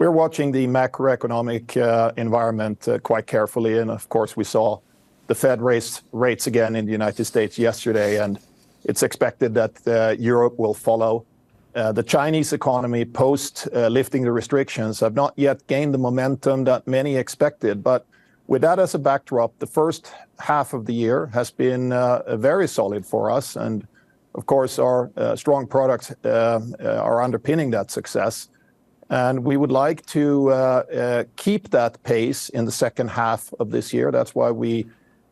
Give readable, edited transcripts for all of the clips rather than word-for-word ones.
We're watching the macroeconomic environment quite carefully. And of course, we saw the Fed raise rates again in the United States yesterday, and it's expected that Europe will follow. The Chinese economy, post lifting the restrictions, have not yet gained the momentum that many expected. But with that as a backdrop, the first half of the year has been very solid for us. And of course, our strong products are underpinning that success. And we would like to keep that pace in the second half of this year. That's why we,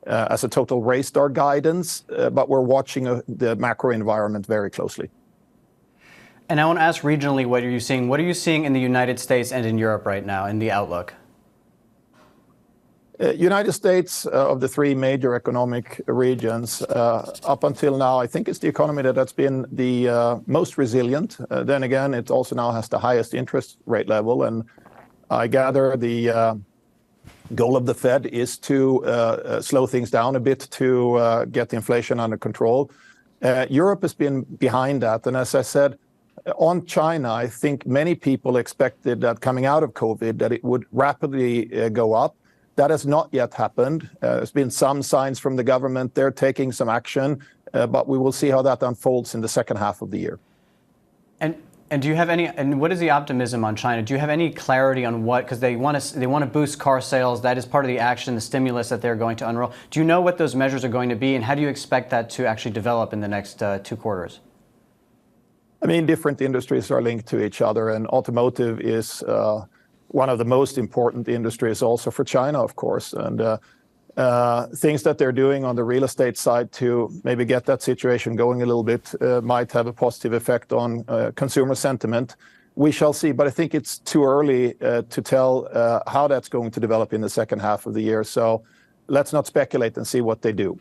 as a total, raised our guidance, but we're watching the macro environment very closely. And I want to ask regionally, what are you seeing? What are you seeing in the United States and in Europe right now in the outlook? United States, of the three major economic regions, up until now, I think it's the economy that's been the most resilient. Then again, it also now has the highest interest rate level. And I gather the goal of the Fed is to slow things down a bit to get the inflation under control. Europe has been behind that. And as I said, on China, I think many people expected that coming out of COVID, that it would rapidly go up. That has not yet happened. There's been some signs from the government. They're taking some action, but we will see how that unfolds in the second half of the year. And do you have any? And what is the optimism on China? Do you have any clarity on what? Because they want to boost car sales. That is part of the action, the stimulus that they're going to unroll. Do you know what those measures are going to be, and how do you expect that to actually develop in the next 2 quarters? I mean, different industries are linked to each other, and automotive is one of the most important industries also for China, of course. And things that they're doing on the real estate side to maybe get that situation going a little bit might have a positive effect on consumer sentiment. We shall see, but I think it's too early to tell how that's going to develop in the second half of the year. So let's not speculate and see what they do.